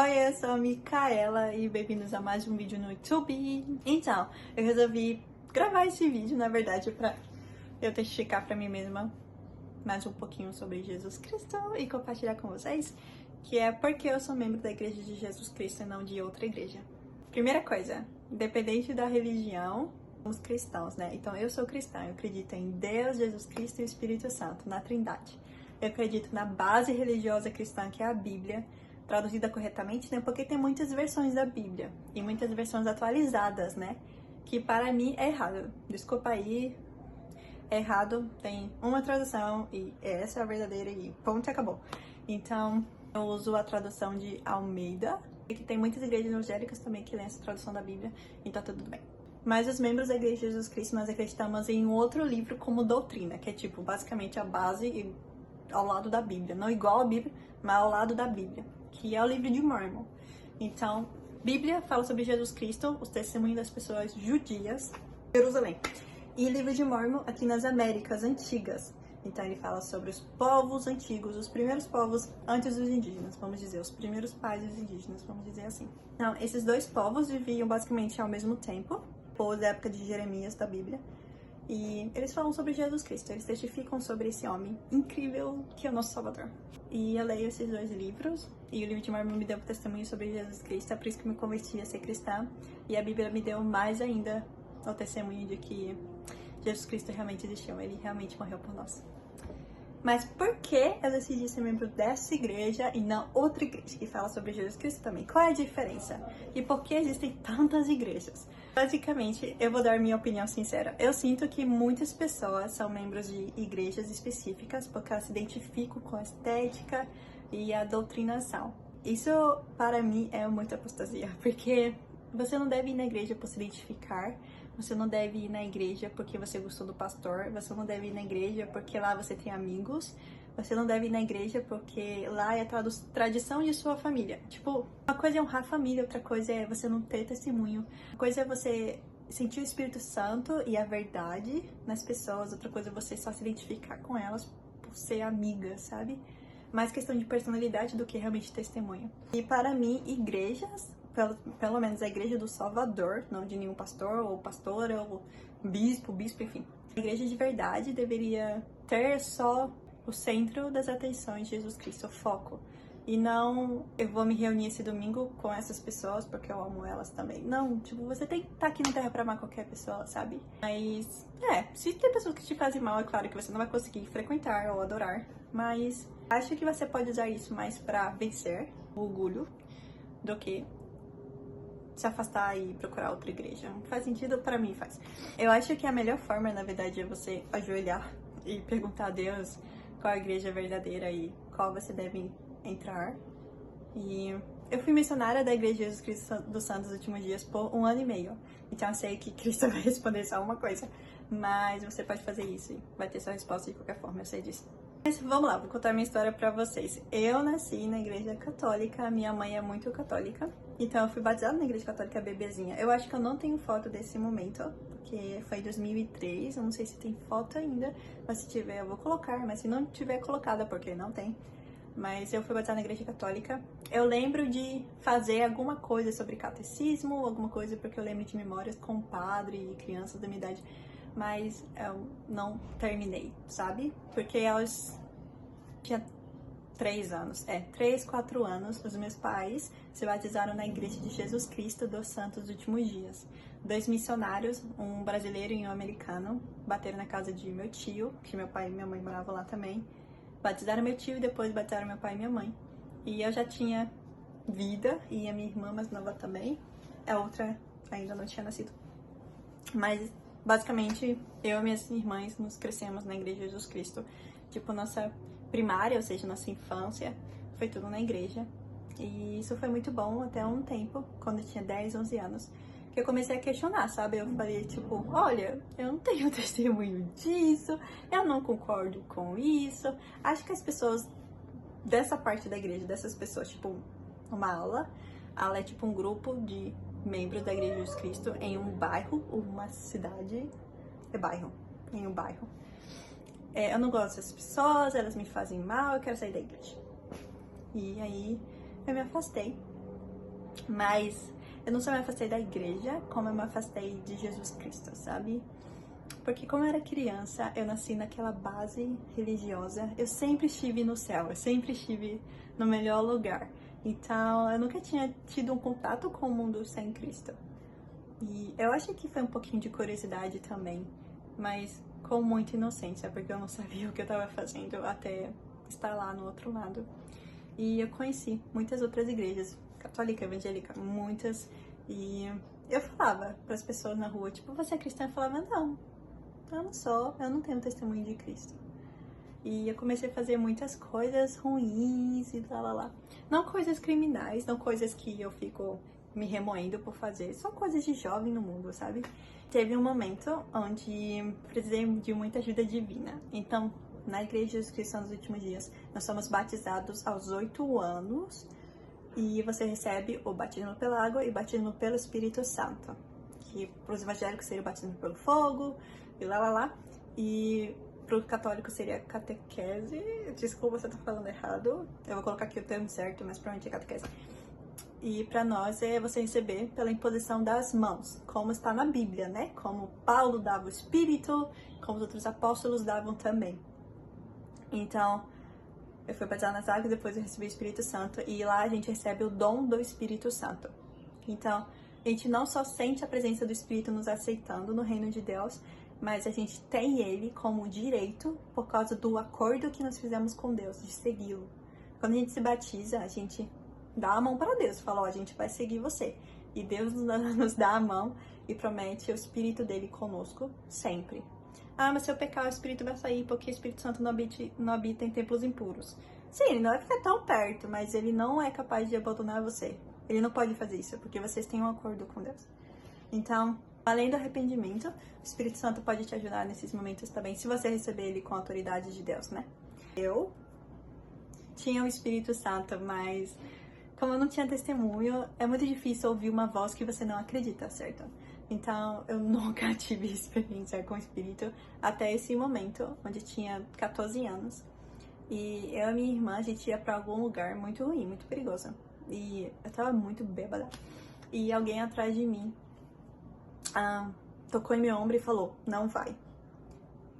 Oi, eu sou a Micaela e bem-vindos a mais um vídeo no YouTube. Então, eu resolvi gravar esse vídeo, na verdade, pra eu testificar pra mim mesma mais um pouquinho sobre Jesus Cristo e compartilhar com vocês, que é porque eu sou membro da Igreja de Jesus Cristo e não de outra igreja. Primeira coisa, independente da religião, somos cristãos, né? Então, eu sou cristã, eu acredito em Deus, Jesus Cristo e o Espírito Santo, na Trindade. Eu acredito na base religiosa cristã, que é a Bíblia, traduzida corretamente, né? Porque tem muitas versões da Bíblia e muitas versões atualizadas, né? Que para mim é errado. Desculpa aí, é errado. Tem uma tradução e essa é a verdadeira e ponto e acabou. Então, eu uso a tradução de Almeida, e que tem muitas igrejas evangélicas também que lêem essa tradução da Bíblia, então tá tudo bem. Mas os membros da Igreja de Jesus Cristo, nós acreditamos em um outro livro como doutrina, que é tipo, basicamente a base ao lado da Bíblia. Não igual a Bíblia, mas ao lado da Bíblia, que é o livro de Mórmon. Então, Bíblia fala sobre Jesus Cristo, os testemunhos das pessoas judias, Jerusalém. E livro de Mórmon aqui nas Américas Antigas. Então ele fala sobre os povos antigos, os primeiros povos antes dos indígenas, vamos dizer, os primeiros pais dos indígenas, vamos dizer assim. Então, esses dois povos viviam basicamente ao mesmo tempo, depois da época de Jeremias da Bíblia. E eles falam sobre Jesus Cristo, eles testificam sobre esse homem incrível que é o nosso Salvador. E eu leio esses dois livros, e o livro de Mórmon me deu testemunho sobre Jesus Cristo, é por isso que eu me converti a ser cristã. E a Bíblia me deu mais ainda o testemunho de que Jesus Cristo realmente existiu, ele realmente morreu por nós. Mas por que eu decidi ser membro dessa igreja e não outra igreja que fala sobre Jesus Cristo também? Qual é a diferença? E por que existem tantas igrejas? Basicamente, eu vou dar minha opinião sincera. Eu sinto que muitas pessoas são membros de igrejas específicas porque elas se identificam com a estética e a doutrinação. Isso, para mim, é muita apostasia, porque você não deve ir na igreja por se identificar, você não deve ir na igreja porque você gostou do pastor, você não deve ir na igreja porque lá você tem amigos, você não deve ir na igreja porque lá é a tradição de sua família. Tipo, uma coisa é honrar a família, outra coisa é você não ter testemunho. Uma coisa é você sentir o Espírito Santo e a verdade nas pessoas, outra coisa é você só se identificar com elas por ser amiga, sabe? Mais questão de personalidade do que realmente testemunho. E para mim, igrejas, pelo menos a igreja do Salvador, não de nenhum pastor ou pastora ou bispo, enfim. A igreja de verdade deveria ter só o centro das atenções de Jesus Cristo, o foco. E não, eu vou me reunir esse domingo com essas pessoas porque eu amo elas também. Não, tipo, você tem que estar aqui na Terra pra amar qualquer pessoa, sabe? Mas, se tem pessoas que te fazem mal, é claro que você não vai conseguir frequentar ou adorar. Mas acho que você pode usar isso mais pra vencer o orgulho do que se afastar e procurar outra igreja. Faz sentido? Pra mim faz. Eu acho que a melhor forma, na verdade, é você ajoelhar e perguntar a Deus qual a igreja verdadeira e qual você deve entrar. E eu fui missionária da Igreja de Jesus Cristo dos Santos Últimos Dias por 1 ano e meio. Então eu sei que Cristo vai responder só uma coisa. Mas você pode fazer isso e vai ter sua resposta de qualquer forma, eu sei disso. Mas vamos lá, vou contar minha história pra vocês. Eu nasci na igreja católica, minha mãe é muito católica. Então eu fui batizada na igreja católica bebezinha. Eu acho que eu não tenho foto desse momento, porque foi em 2003, eu não sei se tem foto ainda. Mas se tiver eu vou colocar, mas se não tiver colocada, porque não tem. Mas eu fui batizada na igreja católica. Eu lembro de fazer alguma coisa sobre catecismo, alguma coisa porque eu lembro de memórias com padre e crianças da minha idade. Mas eu não terminei, sabe? Porque tinha 3 anos, 3, 4 anos, os meus pais se batizaram na Igreja de Jesus Cristo dos Santos Últimos Dias. 2 missionários, um brasileiro e um americano, bateram na casa de meu tio, que meu pai e minha mãe moravam lá também. Batizaram meu tio e depois batizaram meu pai e minha mãe. E eu já tinha vida, e a minha irmã mais nova também. A outra ainda não tinha nascido. Mas, basicamente, eu e minhas irmãs nos crescemos na Igreja de Jesus Cristo. Tipo, nossa primária, ou seja, nossa infância, foi tudo na igreja. E isso foi muito bom até um tempo, quando eu tinha 10, 11 anos, que eu comecei a questionar, sabe? Eu falei, tipo, olha, eu não tenho testemunho disso, eu não concordo com isso. Acho que as pessoas dessa parte da igreja, dessas pessoas, tipo, uma aula é tipo um grupo de membros da Igreja de Jesus Cristo em um bairro, uma cidade, em um bairro. Eu não gosto dessas pessoas, elas me fazem mal, eu quero sair da igreja. E aí eu me afastei. Mas eu não só me afastei da igreja, como eu me afastei de Jesus Cristo, sabe? Porque como eu era criança, eu nasci naquela base religiosa, eu sempre estive no céu, eu sempre estive no melhor lugar. Então, eu nunca tinha tido um contato com o mundo sem Cristo. E eu acho que foi um pouquinho de curiosidade também, mas com muita inocência, porque eu não sabia o que eu estava fazendo até estar lá no outro lado. E eu conheci muitas outras igrejas, católica, evangélica, muitas, e eu falava para as pessoas na rua, tipo, você é cristã? Eu falava, não, eu não sou, eu não tenho testemunho de Cristo. E eu comecei a fazer muitas coisas ruins e lá. Não coisas criminais, não coisas que eu fico me remoendo por fazer, só coisas de jovem no mundo, sabe? Teve um momento onde precisei de muita ajuda divina. Então, na Igreja de Jesus Cristo nos Últimos Dias, nós somos batizados aos 8 anos e você recebe o batismo pela água e o batismo pelo Espírito Santo, que para os evangélicos seria o batismo pelo fogo e lá. E pro católico seria catequese. Desculpa se eu tô falando errado. Eu vou colocar aqui o termo certo, mas provavelmente é catequese. E para nós é você receber pela imposição das mãos, como está na Bíblia, né? Como Paulo dava o Espírito, como os outros apóstolos davam também. Então, eu fui batizada nas águas, depois eu recebi o Espírito Santo. E lá a gente recebe o dom do Espírito Santo. Então, a gente não só sente a presença do Espírito nos aceitando no reino de Deus, mas a gente tem ele como direito por causa do acordo que nós fizemos com Deus, de segui-lo. Quando a gente se batiza, a gente dá a mão para Deus, fala, ó, a gente vai seguir você. E Deus nos dá a mão e promete o Espírito dele conosco sempre. Ah, mas se eu pecar, o Espírito vai sair porque o Espírito Santo não habita em templos impuros. Sim, ele não vai ficar tão perto, mas ele não é capaz de abandonar você. Ele não pode fazer isso, porque vocês têm um acordo com Deus. Então, além do arrependimento, o Espírito Santo pode te ajudar nesses momentos também, se você receber ele com a autoridade de Deus, né? Eu tinha o Espírito Santo, mas como eu não tinha testemunho, é muito difícil ouvir uma voz que você não acredita, certo? Então, eu nunca tive experiência com o Espírito até esse momento, onde eu tinha 14 anos. E eu e minha irmã, a gente ia pra algum lugar muito ruim, muito perigoso. E eu tava muito bêbada. E alguém atrás de mim tocou em meu ombro e falou, não vai.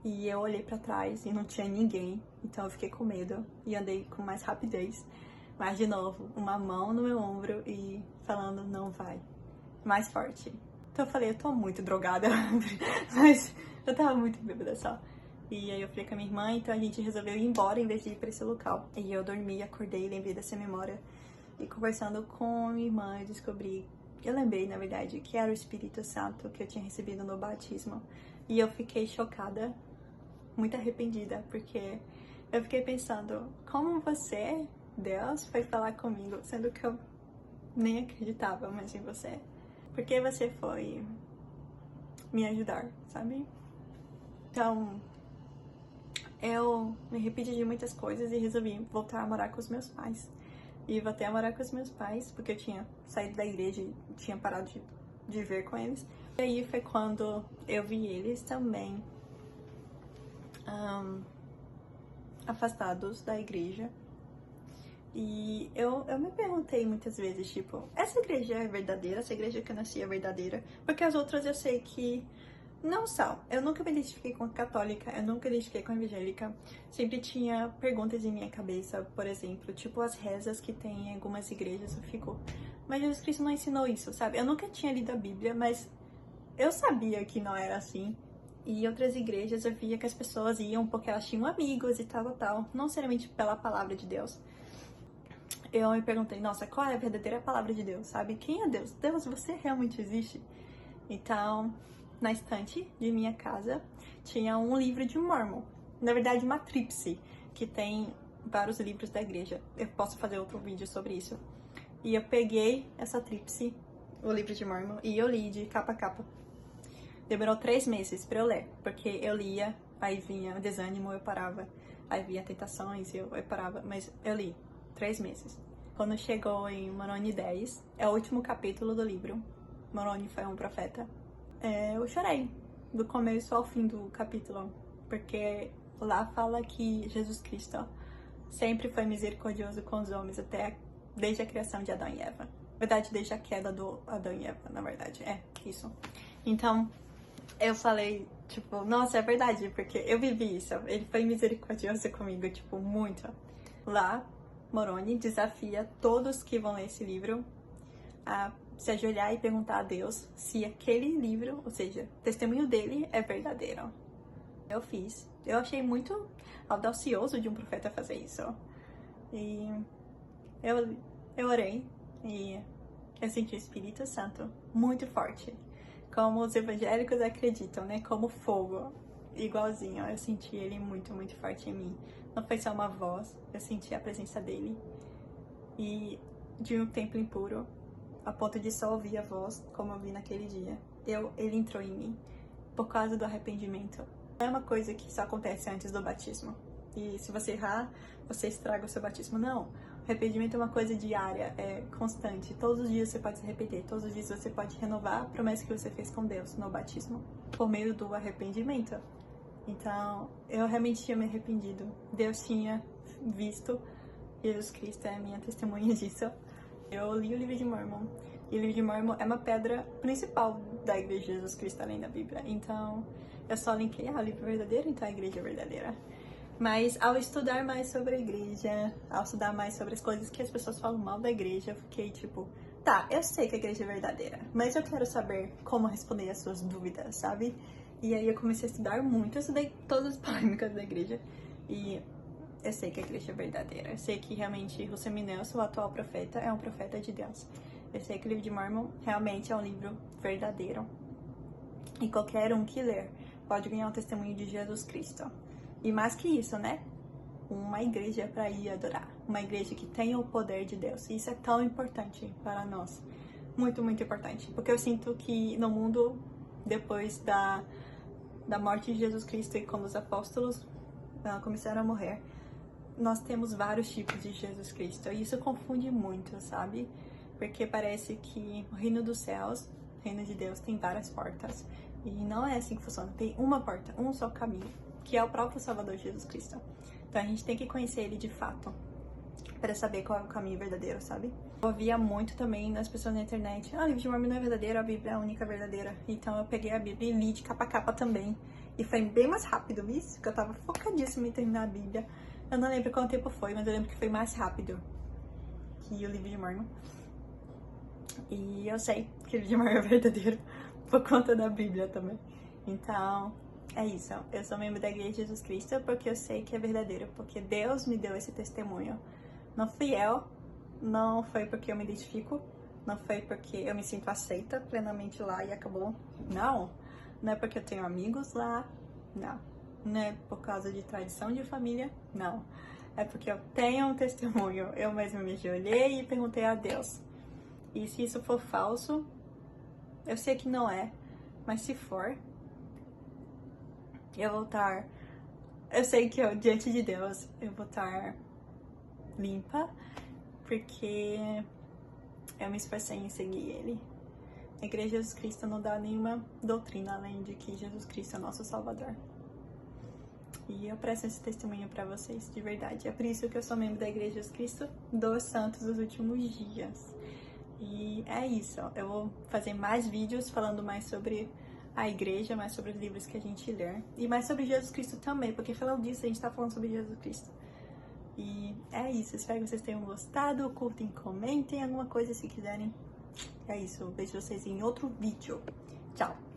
E eu olhei pra trás e não tinha ninguém, então eu fiquei com medo e andei com mais rapidez. Mas de novo, uma mão no meu ombro e falando, não vai. Mais forte. Então eu falei, eu tô muito drogada, mas eu tava muito bêbada só. E aí eu falei com a minha irmã, então a gente resolveu ir embora em vez de ir pra esse local. E eu dormi, acordei, lembrei dessa memória. E conversando com a minha irmã, eu lembrei, na verdade, que era o Espírito Santo que eu tinha recebido no batismo. E eu fiquei chocada, muito arrependida, porque eu fiquei pensando, como você, Deus, foi falar comigo, sendo que eu nem acreditava mais em você. Por que você foi me ajudar, sabe? Então, eu me arrependi de muitas coisas e resolvi voltar a morar com os meus pais. E voltei a morar com os meus pais, porque eu tinha saído da igreja e tinha parado de viver com eles. E aí foi quando eu vi eles também afastados da igreja. E eu me perguntei muitas vezes, tipo, essa igreja é verdadeira? Essa igreja que eu nasci é verdadeira? Porque as outras eu sei que não são. Eu nunca me identifiquei com a católica, eu nunca me identifiquei com a evangélica. Sempre tinha perguntas em minha cabeça, por exemplo, tipo as rezas que tem em algumas igrejas. Eu fico, mas Jesus Cristo não ensinou isso, sabe? Eu nunca tinha lido a Bíblia, mas eu sabia que não era assim. E outras igrejas eu via que as pessoas iam porque elas tinham amigos e tal. Não necessariamente pela palavra de Deus. Eu me perguntei, nossa, qual é a verdadeira palavra de Deus, sabe? Quem é Deus? Deus, você realmente existe? Então, na estante de minha casa, tinha um livro de Mórmon. Na verdade, uma tríplice, que tem vários livros da igreja. Eu posso fazer outro vídeo sobre isso. E eu peguei essa tríplice, o livro de Mórmon, e eu li de capa a capa. Demorou 3 meses pra eu ler, porque eu lia, aí vinha o desânimo, eu parava. Aí vinha tentações, eu parava, mas eu li 3 meses. Quando chegou em Moroni 10, é o último capítulo do livro, Moroni foi um profeta, eu chorei do começo ao fim do capítulo, porque lá fala que Jesus Cristo sempre foi misericordioso com os homens desde a criação de Adão e Eva. verdade, desde a queda do Adão e Eva, na verdade. É, isso. Então, eu falei, tipo, nossa, é verdade, porque eu vivi isso. Ele foi misericordioso comigo, tipo, muito. Lá, Moroni desafia todos que vão ler esse livro a se ajoelhar e perguntar a Deus se aquele livro, ou seja, o testemunho dele é verdadeiro. Eu fiz. Eu achei muito audacioso de um profeta fazer isso. E eu orei e eu senti o Espírito Santo muito forte. Como os evangélicos acreditam, né? Como fogo. Igualzinho. Eu senti ele muito, muito forte em mim. Não foi só uma voz, eu senti a presença dele. E de um templo impuro, a ponto de só ouvir a voz, como eu vi naquele dia. Ele entrou em mim por causa do arrependimento. Não é uma coisa que só acontece antes do batismo. E se você errar, você estraga o seu batismo. Não. O arrependimento é uma coisa diária, é constante. Todos os dias você pode se arrepender. Todos os dias você pode renovar a promessa que você fez com Deus no batismo. Por meio do arrependimento. Então, eu realmente tinha me arrependido. Deus tinha visto. Jesus Cristo é a minha testemunha disso. Eu li o livro de Mormon. E o livro de Mormon é uma pedra principal da Igreja de Jesus Cristo, além da Bíblia. Então, eu só linkei, o livro verdadeiro, então a Igreja é verdadeira. Mas ao estudar mais sobre a Igreja, ao estudar mais sobre as coisas que as pessoas falam mal da Igreja, eu fiquei tipo, tá, eu sei que a Igreja é verdadeira, mas eu quero saber como responder as suas dúvidas, sabe? E aí eu comecei a estudar muito, eu estudei todas as polêmicas da Igreja. E eu sei que a Igreja é verdadeira. Eu sei que realmente Russell M. Nelson, o atual profeta, é um profeta de Deus. Eu sei que o livro de Mormon realmente é um livro verdadeiro. E qualquer um que ler pode ganhar o testemunho de Jesus Cristo. E mais que isso, né? Uma igreja para ir adorar. Uma igreja que tenha o poder de Deus. E isso é tão importante para nós. Muito, muito importante. Porque eu sinto que no mundo, depois da morte de Jesus Cristo e quando os apóstolos começaram a morrer, nós temos vários tipos de Jesus Cristo. E isso confunde muito, sabe? Porque parece que o reino dos céus, o reino de Deus, tem várias portas. E não é assim que funciona. Tem uma porta, um só caminho, que é o próprio Salvador Jesus Cristo. Então a gente tem que conhecer ele de fato, para saber qual é o caminho verdadeiro, sabe? Eu ouvia muito também nas pessoas na internet, o livro de Mormon não é verdadeiro, a Bíblia é a única verdadeira. Então eu peguei a Bíblia e li de capa a capa também. E foi bem mais rápido, viu? Porque eu tava focadíssima em terminar a Bíblia. Eu não lembro quanto tempo foi, mas eu lembro que foi mais rápido que o livro de Mormon. E eu sei que o livro de Mormon é verdadeiro por conta da Bíblia também. Então, é isso. Eu sou membro da Igreja de Jesus Cristo porque eu sei que é verdadeiro, porque Deus me deu esse testemunho. Não fui eu, não foi porque eu me identifico, não foi porque eu me sinto aceita plenamente lá e acabou. Não, não é porque eu tenho amigos lá, não. Não é por causa de tradição de família, não. É porque eu tenho um testemunho. Eu mesma me ajoelhei e perguntei a Deus. E se isso for falso, eu sei que não é, mas se for, eu vou estar... Eu sei que diante de Deus eu vou estar limpa, porque eu me esforcei em seguir Ele. A Igreja de Jesus Cristo não dá nenhuma doutrina além de que Jesus Cristo é nosso Salvador. E eu presto esse testemunho pra vocês, de verdade. É por isso que eu sou membro da Igreja de Jesus Cristo dos Santos dos Últimos Dias. E é isso. Eu vou fazer mais vídeos falando mais sobre a igreja, mais sobre os livros que a gente lê. E mais sobre Jesus Cristo também, porque falando disso, a gente tá falando sobre Jesus Cristo. E é isso. Espero que vocês tenham gostado. Curtem, comentem alguma coisa se quiserem. É isso. Vejo vocês em outro vídeo. Tchau!